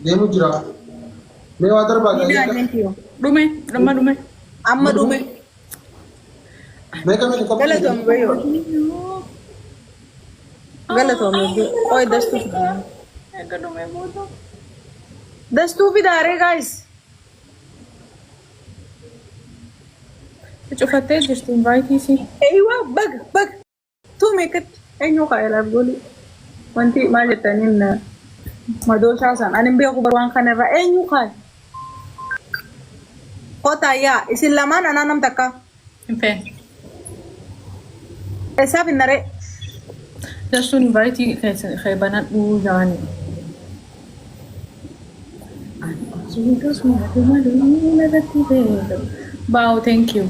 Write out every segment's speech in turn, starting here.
deemu jira. Mee waa darbaa gaa'ee Dhume, amma dhume. Amma dhume. mee kamii qabu Galatoom bayo. Galatoom bayo. Oy dastu. Egaa dhume booda. Dastu fidaare guys. Cufattee jirtu invaayitii. Eywa bag. Tu meekat eenyu qaayelaaf goli. Wanti maal jettaniin madooshaa san ani beeku barwaan kanarra eenyu qaay. Kota yaa isin lamaan anaa nam takka. Infeen. Eessaaf hin naree. Dastuun invaayitii keebanadhuu jaani. Wow, thank you.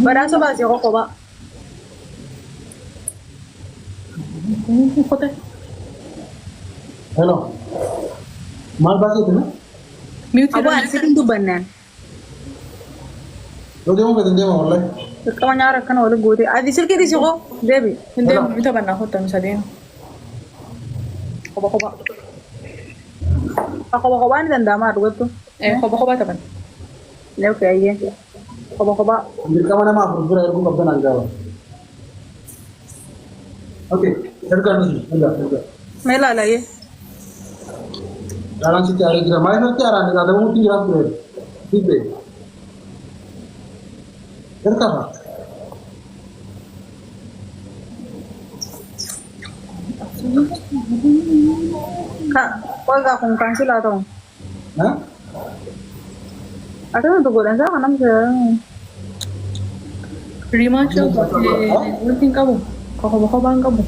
Badhaasa baasee qoqoba. hello maal baasee tana Abaan sitin dubbannaan. yoo deemu gadi deema wallahi Dirqama nyaara akkana wali goote. Ati silkii dhisi qoo deebi. Hindeemu bita bannaa hottamu sadeen. Qoba. Qoba ni danda'amaa dhugattu. Kophaa taphan. Leew kaayyee. Qoba. dirqama nama afur bira erguu qabdan argaaba okay ergaa nuti ergaa Mee laalayee. Dalam situ hari kita main nanti arah ada mungkin jiran tuh, tipe. Berkapa? Kak, kau gak kong cancel atau? Hah? Atau untuk godan sa kanam sa. Rematch of ulting kamu. Kophaa kamu.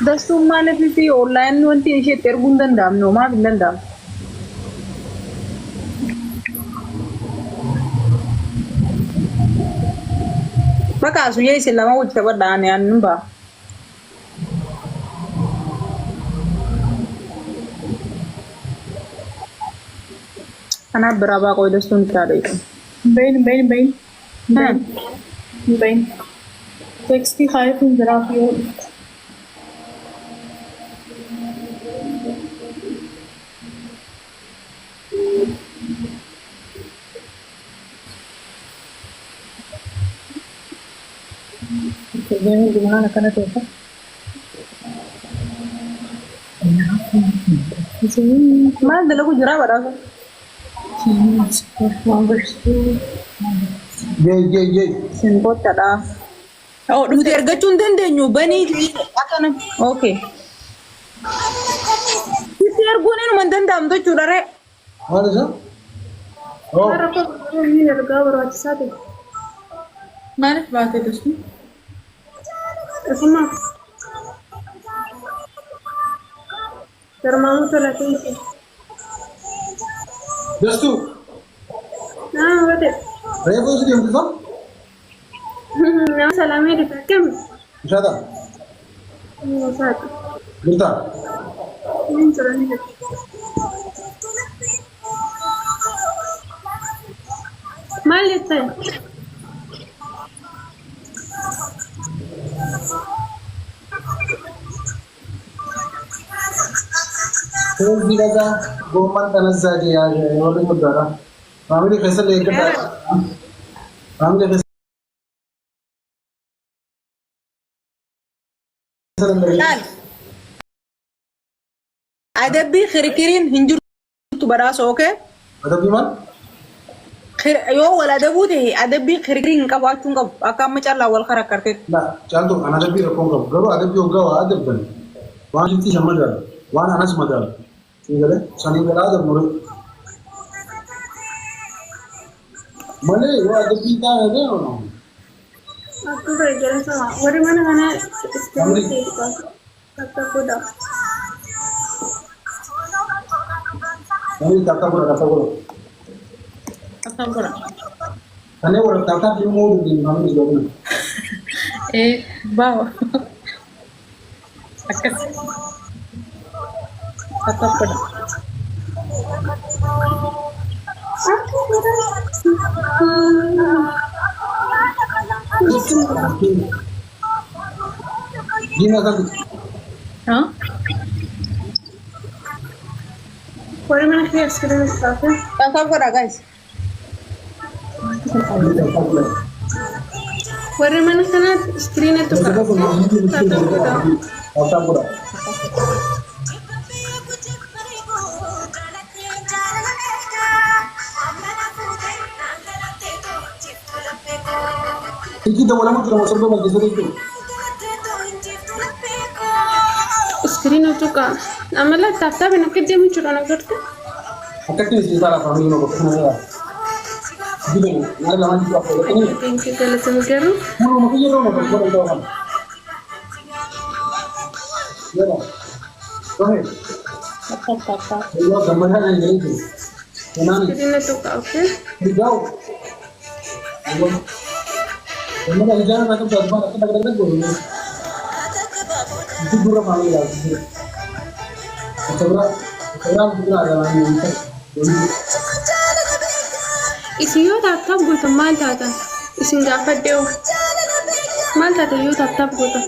Dastu mana sih online nanti ishe tergundan dam no ma bindan dam. Baka su yayi sallama wuce ta bada ne annun ba. Ana berapa kau dastu nikah ada itu? Bain. 65 in Zerafio. Kerjanya gimana karena tuh? Mana dulu aku jurah berapa? Ye. Simpot kada. Oh, nuti erga cundan deh nyubani akan. Oke. Isi ergune nu mandan dam tuh curare. Mana sih? Oh, Ini erga berapa satu? Mana baat itu sih? Sama. Termalu tuh lagi. just tu. Nah, betul. Raya kau sih yang tu? Nama salamnya dipakai. Siapa? Satu. Bentar. Ini caranya. Malit saya. Kau bilang kan, goman tanah saja ya, orang mudara. Kami di faisal leker dah. Kami di faisal Kan. Ada bi khirikirin hinjur tu baraso oke? ada gimana? Yo wala ada bude ada bi khirikirin ka watun ka akam macam lawal karakter. Nah, contoh anak ada biro kongkap, garo ada biro gawa ada kan. Wan itu sama dah, wan anas madal. Tinggal sani bela ada murid. Mana yo ada kita ada orang. Aku belajar sama. Dari mana mana Amri. kata kuda. Kami kata pura. Asam kurang. Karena orang tahu di mau di mana juga kan. Bawa. Akas. Tatap pada. Gimana kan? Hah? Pwede mo na kaya screen sa akin? Tatap pada guys. Pwede mo na sana screen ito ka. Tatap pura. Kita wala mo kung masarap ba dito dito. Screen ito ka. Amala tatap na kaya mo chura na करते. Akak ni sila para family mo ko na. Dito ni, nala naman dito ako. Ini. Thank you pala sa magkaro. Mo ko yero mo ko ito kan. Yero. Oke. Tatap. Yo gambar na dito. Kunan. Screen ito ka, okay? Digaw. Ayo. Kamu nak jalan macam tu, apa tak boleh. Itu dulu family lah. Sekarang kita ada lagi untuk. Isi yo tatap goota maal taata? Isin gaafadhee maal taata yoo tatap goota?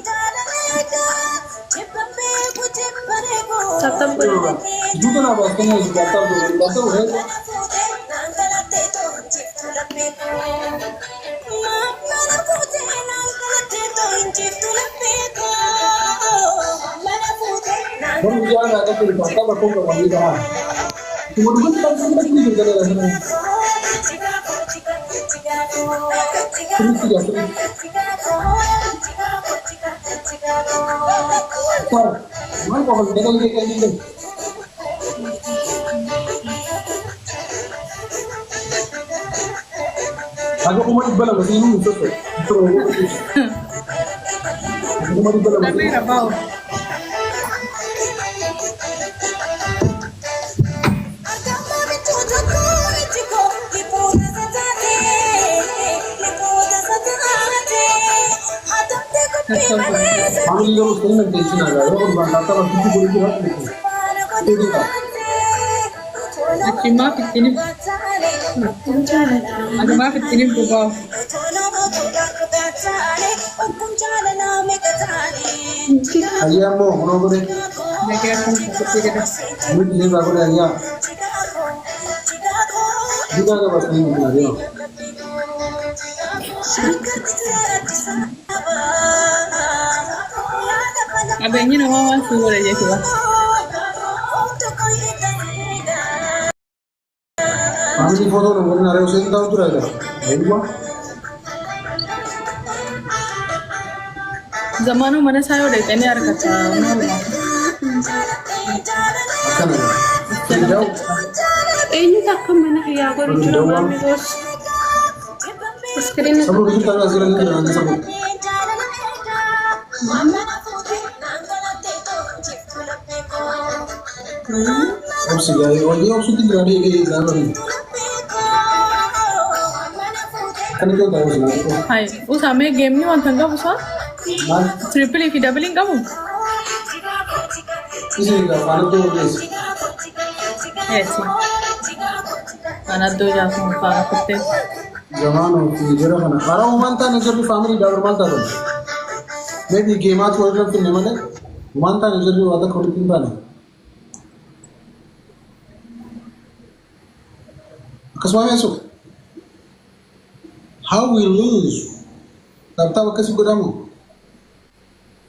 Tatap goota. Juga nak buat kena juga tahu dulu. Baru dia nak kata di pasar berapa kali dah. Kemudian kita semua ini juga ada sana. Terus dia terus. Mana kau dengar dia kayak gini? Aku cuma di dalam mesin ini tu. Cuma di dalam Tapi mesin. rabaw. Family लोग उसके में टेंशन आ गया है और बताता है किसी को भी हाथ नहीं तो देखा Achi maaf ittiin aga maaf ittiin bubaw. आइए हम होनो बोले Nagaya kan sa pagkira. मिट नहीं बाबू ने आइया जितना का बस नहीं मिल रहा है Abe nyina wawan su wala yake ba. family photo ना बोलना रहे उसे इंदा उतर आएगा देखो Zamanu mana sayo da kani arkata normal. अच्छा नहीं जाओ Eenyu takka mana yaa godhu jira maami goos. Screen सब लोग किसी तरह से लगे रहने सब अब से जाए और ये ऑप्शन की गाड़ी के ड्राइवर है कने क्यों गाड़ी चला hai usame game ni wan tanga busa मार triple ki doubling kamu. किसी का फालतू तो हो Esi. Anak do ja sun fara kutte. जवान होती है जरा बना अरे वो मानता नहीं जब भी फैमिली ड्राइवर मानता तो मैं भी गेम आज वर्ल्ड कप खेलने वाले मानता नहीं जब भी वादा खोल के नहीं कसमा में सो how we lose तब तक कैसे गुदामो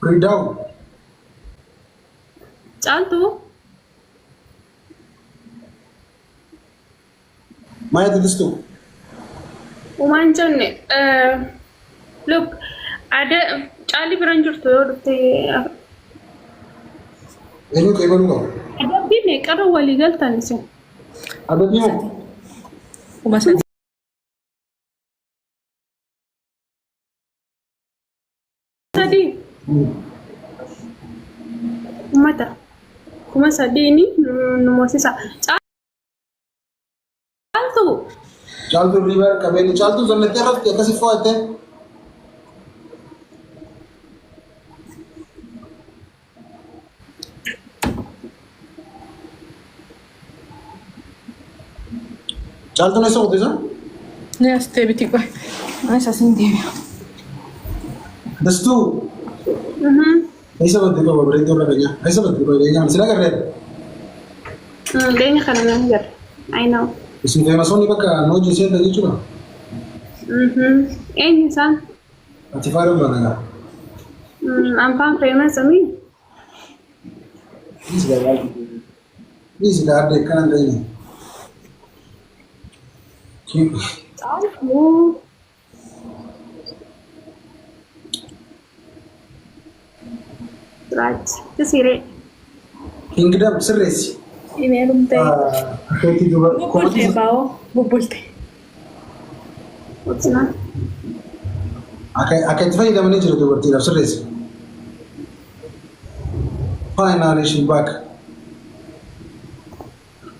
free down Chaltu. माया दिलस्तो Uman janne. Look, ada Charlie Branger to the एनो के बनूंगा ada bine karo wali galtan se. अब नहीं हो Umasan tadi umata kuma sadini no sisa. Chaltu. Chaltu river kabeli chaltu zanne terrat ya kasi foate. Chaltu ne so hote Ne este biti ko. Asa sindi. Dastu. ऐसा मत देखो बाबरे तो रखना ऐसा मत देखो ये जान सिला कर रहे Kayaknya karena nanggar. I know. इसमें फेमस होने का नो जिसे लगी चुका Ini san. अच्छा फारम बनेगा Ampang famous ami. इस गार्ड देख कर अंदर ही ठीक Oh. Right. Itu sire. Kingdom सर्रेस Ini rumte. खेती जो Bubulte bao. Bubulte. What's na? akai tafai da mani jiro to berti सर्रेस finally she back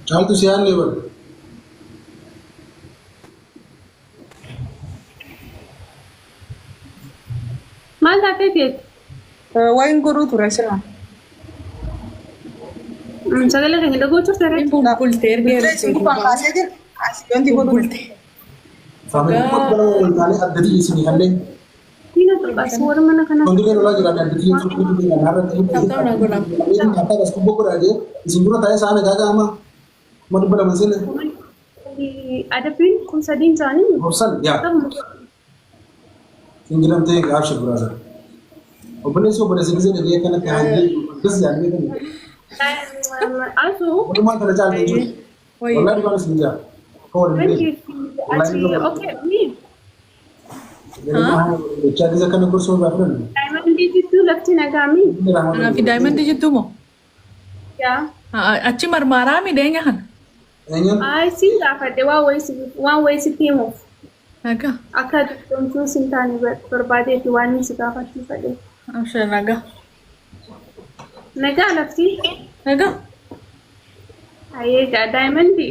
चल तू सियान labour Mal tapi fit. Wain guru tu rasa. Sagale kan kita gocor sare. Bubulte erger. Bukan kasih aja. Ganti bubulte. family ko bala ngani addi isini halle Ini tuh pas suara mana kana. kondu ke lola jira addi su ku tu na nara tu ini kata das kubo ko raje isinguro tay sa me gaga ama madu bala masele Ada pin kun sadin jani. horsal ya kingdom ते एक आपसे बुरा सर अपने इसको बड़े से किसी ने दिया करना क्या है किस जानने का नहीं Also, वो तो मान कर चाल दीजिए वाला दुकान से जा और okay, ini. चार जगह करने को सोच रहा हूँ Diamond itu lakti nagami. Fi diamond dijit mo. Ya. Achi marmara mi denya han. Angle Ai sim da fade one way si timo. Naga. Aka don tu sintani berbade ti wani si ka fati fade. Amsha naga. Naga lakti. Naga. Aye ga diamond di.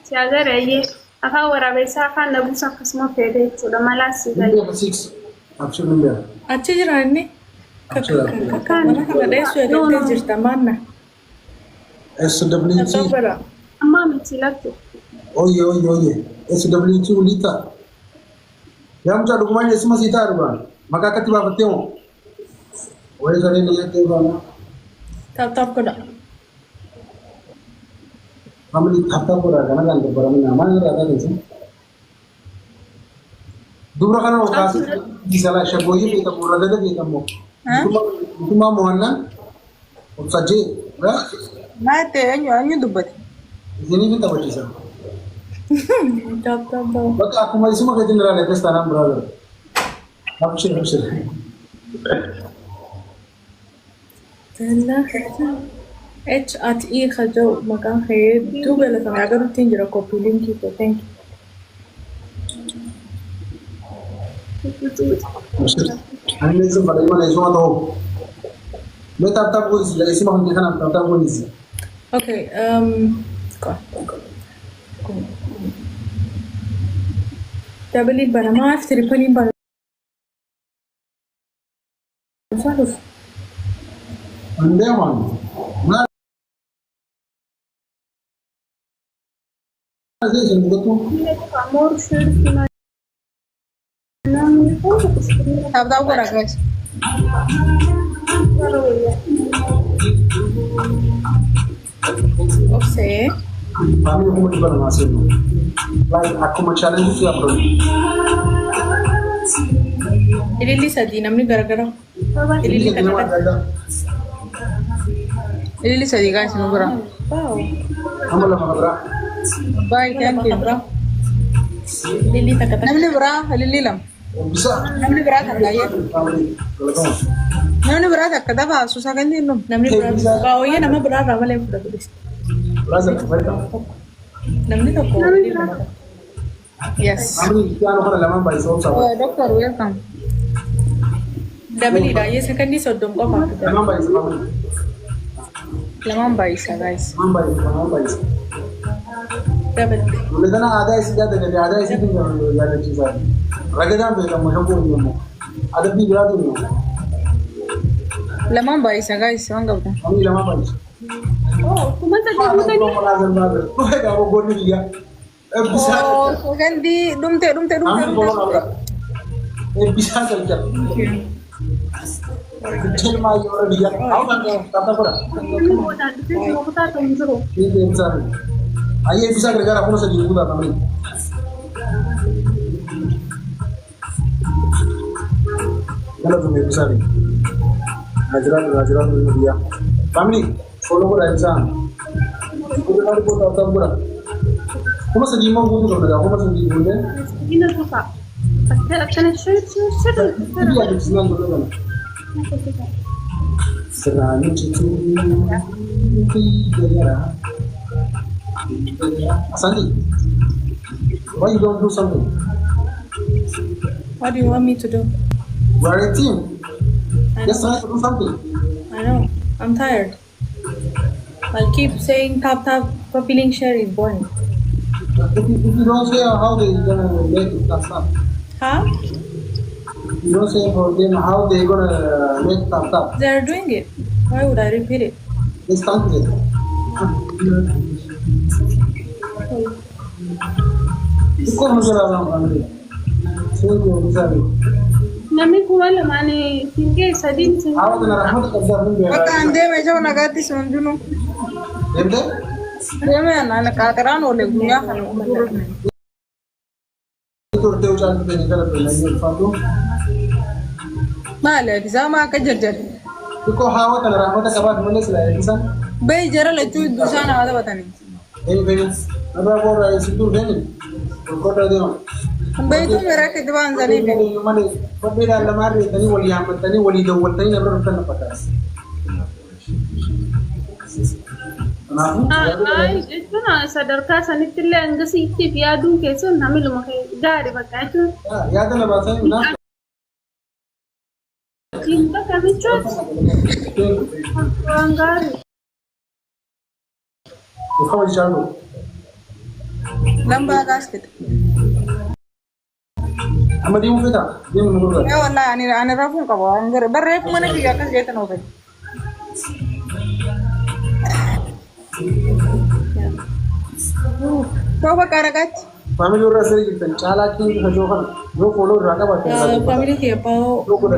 Si agar aye aka wara be sa kan na busa kasma fede to da malasi ga. Number 6 option number Achi jira ni. Kan. Kada isu ada jirta manna. S W T Tabara. Amma mi tilakto. ओये S W T उलीता या मुझे डॉक्यूमेंट इसमें सीता रुआ मका कतिबा बत्ते हो वही करे नहीं आते बाना Tap kada. family thapta pura kana ganto pura mina mana rada kinsi dubra kana okas disala shaboyi pita pura daga pita mo tuma mohanna saje ra Mate anyu dubat. ini kita baca sah Tap. baka aku mai semua ke general itu tanam brother abshir Tanda. HE khajo makan khair. Tu bela sama agar tin jira copy link ki to thank you. abshir anne se bada mana isu to मैं तब को इसी में हम देखना तब को इसी Okay, go. Double it bara ma af triple it bara. Faruf. अंडे मान ना ऐसे जंगल तो Amor shirt na. Tap kora guys. Oke. kami mau coba ngasih like aku mau challenge itu apa Ilili sadi namni gara-gara. ini kata Ilili sadi guys nubra. Wow. kamu lah mana Bye, thank you bro. Ilili takata. Namni bra, ilili lam. bisa Namni bra takata ya. kalau kamu Namni bra takata ba susah kan din nom. Namni bra. Ba oye nama bra ramale bra tulis. berasa welcome Namni to ko. Yes. kami piano kalau lama bayi so sama Doctor welcome. Double ida ye second di sodom ko pa. lama bayi sama Lamang ba isa guys. lama bayi Dapat. ولدنا أعداء سيادة كذي أعداء سيادة يعني شيء رجعنا بيتا مشهور اليوم هذا في بلاد اليوم Lamang ba isa guys? Ang gawin. أمي لما بايش Oh, kumanta ما din mo أنا tani. ما لازم هذا كل ده أبو بورني ليا bisa Oh, so gandi. Dumte. kami bolong apa bisa saja kecil mah orang dia tahu kan kata apa Hindi mo na dito mo ta to nzuro. ini bisa ayah bisa gara-gara aku nasi juga kami kalau tuh bisa nih Hajaran dia kami follow ko bisa udah kali ko tahu pura aku masih di mau butuh kerja aku masih di bulan Hindi na to ka. Kana shirt. ini ada sinyal dulu kan serani cucu tiada Asandi why you don't do something What do you want me to do? we are a team just try to do something I know. I'm tired. I'll keep saying tap, feeling share is boring. if you don't say how they gonna make it that's not Huh? you don't say for them how they gonna make tap They are doing it. Why would I repeat it? they start it Iko mzuri wa family sio mzuri Nami kuwa lamani tinge sadin sin. hawa na rahmat kadar mun biya Baka ande me jaw nagati sunduno. demde Deme na nakakaran ole gunya kan. to teu chan de nikala pe na yel fatu Male exama ka jarjar. Iko hawa na rahmat ka baad mun sila insan Bay jara le tu dusana wada batani. aba ko ra sindu deni ko ta de Bay tu mera ke diwan zani be. mane fadira la mari tani wali am tani wali do wal tani na kan patas Ay, ito na sadarka sanit tilla ang gasi tip yadun keso nami lumaki gari baka ito. yaad na ba sai na Tinta kami chot. Ang gari. ko jalo Lamba gasket. amma di mu fita di mu nuru Ya wallahi ani rafun ka ba angare barre kuma na kiya kan jeta no be. Ko ba karagat? family ora sari gitan chala kin ka jo kan no follow raga ba Family ke pao. no ko da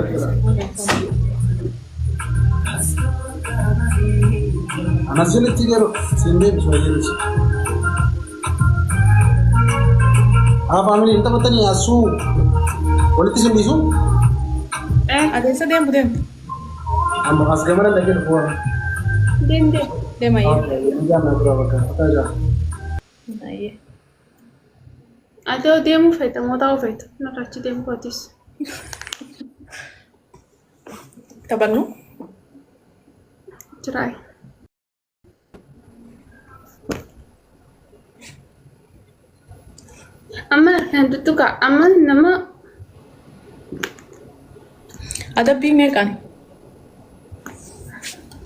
anasile tigero sinde biswajiri family inta patani asu politi sindi su Ada isa dem budem. amma asgamara lagi ko Dende. Dem ay. jangan berapa kan aja Ay. Ado demu feta mo tao feta. Nakachi demu kotis. Kabar no? Try. Amma nandutu ka amma nama Ada ping kan?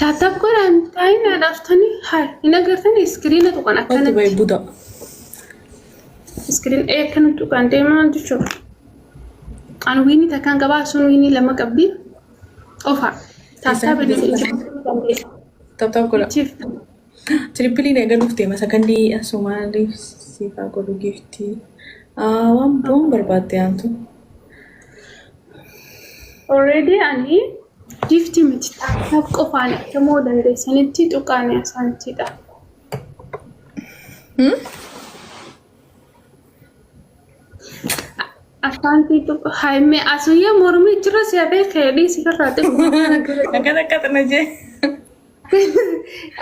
tatap koran tayo na daftani hai inagartani screen to kan Waktu akana bay buda. screen kan to kan tema dicho an wini takan gaba sun wini lama qabdi ofa tatap ni Tap ko la. chief Triple ne galufte masa kandi asumali sifa ko du gifti. Wan bom barbate antu. already ani gift miti tatap qofani kamo dande saniti to kan asanti da asanti to hai me asuya mormi chira se abe khedi sikarate Dekat-dekat aja.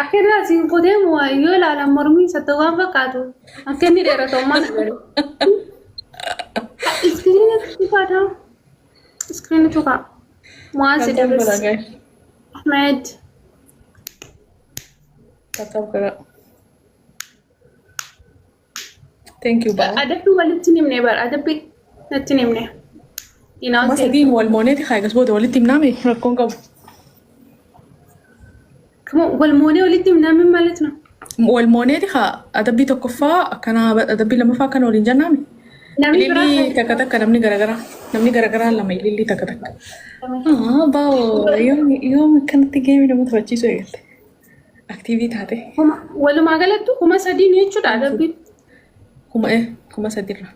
akhirnya sih podemos yo la mormi satu gam fakatu akan ni era toman screen itu kak muasir Tap bes guys. Ahmed Tap ko la. Thank you ba. ada tuh balik sini bar ada pik nanti nih ina Masa din wal moneti khagas bodo wal timnami rakon ka. kamu wal mone wali tim namin malit na والمونيتي خا أدبي تكفى كان أدبي لما فا كان ولين جنامي Namni للي biraa تكتك نمني غرغرة لما يلي تكتك باو يوم كانت جيمي لما تفجي سويل أكتيفيتي هاتي walumaa galatti kuma sadiin jechuudha adabbiin. كما سديرة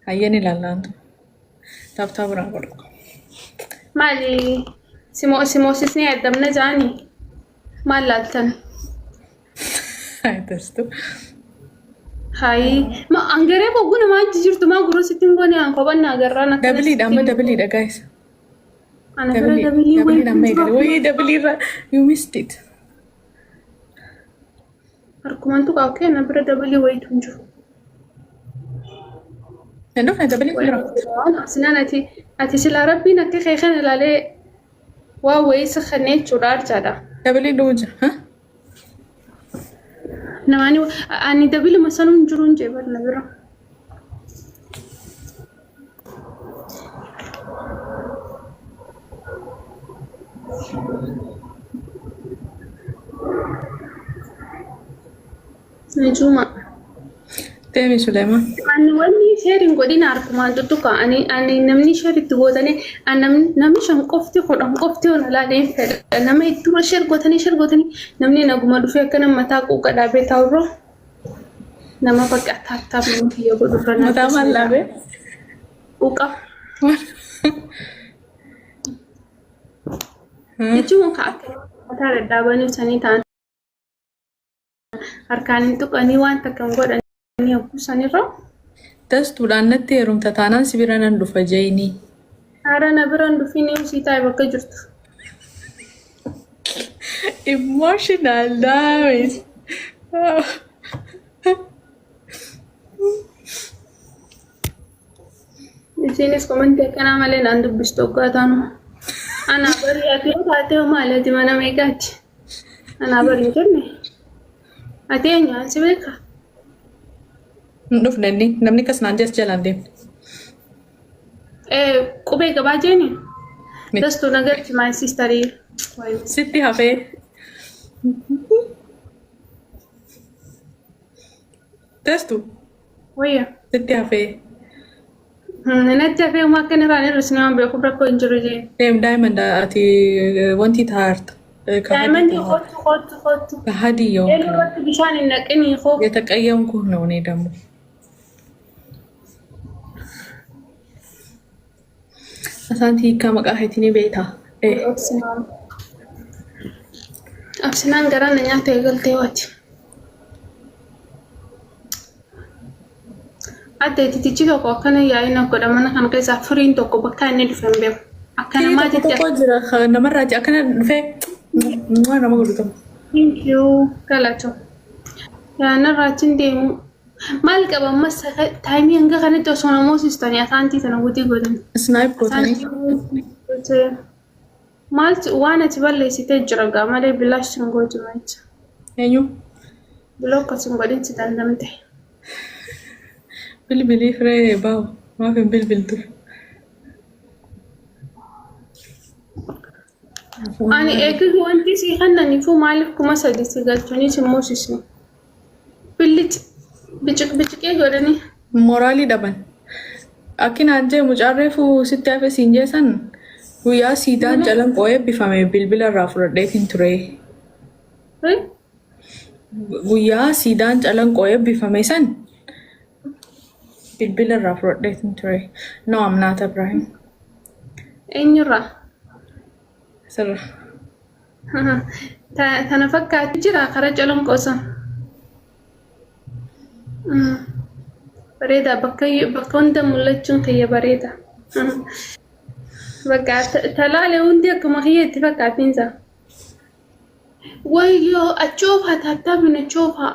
هيني لالانتو تاب رانغور Maali simoosisnee addamna jaanii maal laaltan? هاي تستو Hayi ma angaree bogguu namaa achi jirtu maa gurra sittiin goone aan kophanna agarraan akka دبلي دا guys ana bira dabilii دبلي دا ميغل وي دبلي you missed it harkumantu qabu ana bira dabilii wayitu hin jiru. نروح دبلي كلنا Sinaan ati silaa rabbiin akka kee kana ilaalee waa wayii sakhannee jechuudha arjaadha. دبلي دوجا ها Namaani ani dabili masanuu hin jiru hin jeebar na bira. Najuma. تيمي سليمان Ani wanni sheerin godina harkumaan tuttuqa ani namni sheeritti gootanii namni shan qofti kudhan qofti on ilaaleen fedha nama ittuma sheer gootanii namni naguma dhufee akka nama mataa quuqa dhaabee taa'urra nama bakka attaataaf nama kiyya godhurra متى ما لابي quuqa jechuun ka akka mataa dadhaabanii sanii ta'an harkaan hin tuqanii waan takka hin godhanii habbuu sanirra. Dastuudhaan natti heerumta taanaan si bira nan dhufa jeyinii. Haara na biraan dhufin sii taa'e bakka jirtu. Emotional damage. Isinis komantii akkanaa malee naan dubbistu hoggaa taanu. Anaa barii ati yoo taate maaliiti mana meeqaati? Anaa barii jenne. Ati eenyaan si beeka? Hin dhufne inni namni kas naan jes jalaan deemne. Qubee gabaa jeeni? Dastuu nagarti my sisterii. Sitti hafee. Dastuu Wayya. sitti hafee. Natti hafee uumaa akka irraan irra sinii waan beekuuf rakkoo hin jiru jee. Deem daa'imman ati wanti taa'arta. Daa'immanni kottu. Hadii yoo Eeluu irratti bishaan hin naqinii koo. የተቀየምኩ ነው እኔ ደግሞ አሳንቲ ከመቃ ሄቲኒ ቤታ Absinaan garaan na nyaata eegaltee waati. Adda itti tokko akkana yaa'ina godha mana kana keessaa firiin tokko bakka inni dhufe hin beeku. Akka namaa jecha. tokko jira namarraa akkana dhufee nama godhutu. Thank you. Galatoom. Yaanarraatiin deemu. Maal qaba ammas taayimii hanga kanatti osoo namoo sistanii asaantii sana guutii godhan. Snipe gootanii. Maalti waan ati balleessitee jira gaa malee bilaash sin gootu macha. Eenyu? Biloo akkasuma godhin si dandamte. Bilbilii firee baa'u maaf hin bilbiltu. Ani eeguu wanti si kannaniifuu maaliif kuma sadi si galchuunis immoo sisni. Billichi biciqee godhanii. Mooraalii dhaban. Akkinaan jee mucaarreefuu sitti hafe siin jeesan guyyaa siidaan calanqoo eebbifame bilbila irraa fudhadheetiin ture. Guyyaa siidaan calanqoo eebbifame san bilbila irraa fudhadheetiin ture. No, I'm not Ibrahim. Eenyurraa? Sirra. Tana fakkaatti jira karaa calanqoo san. Bareeda bakka hunda mul'achuun kiyya bareeda. Bakka talaale hundi akkuma kiyyaatti fakkaatiinsa. Wayyoo achoofa tattaafin achoofa.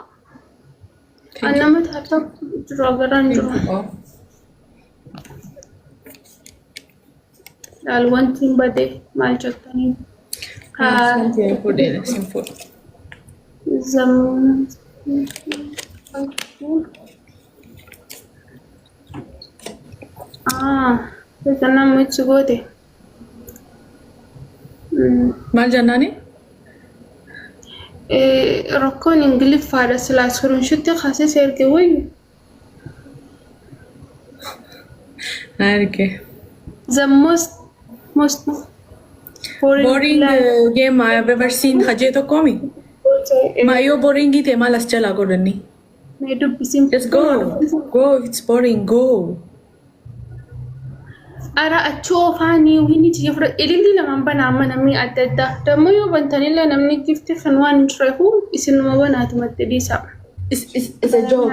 Annama tattaaf jiru agarraan jiru. Laal wanti hin badee maal jettanii. Beekanaa michi goote. Maal jennaani? rakkoon ingiliffaadha silaa iskiriinshoottii kaasee erge wayyu. Okay. The most Boring game I have ever seen. Haje to komi. Mayo boring ite malas chala godani. May dubbisin. Just go. Go. It's boring. Go. Ara achoo faanii wini tiya fura ililli lamaan banaa namni adda addaa. Dammoo yoo bantanillee namni gifti kan waan hin tureefu isinuma banaatu matte dhiisa. It's a joke.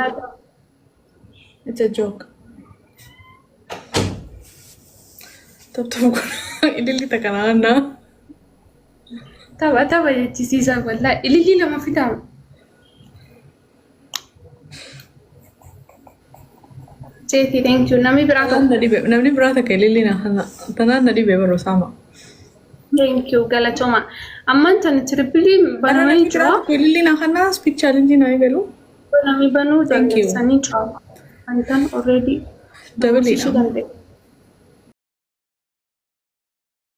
It's a joke. Top. Ililli takanana. Tapha jechisiisa wallaa ililli lama fidaa. Jeeti thank you namni biraa Namni biraa takka ililli na tanaan na dhibe baroo sama. thank you galatooma. Ammaan tana tiribilii bananii jira. Ililli na kana speak challenge na eegalu. Namni banuu Thank you. dandeessanii jira. Antan already Dabali. danda'e.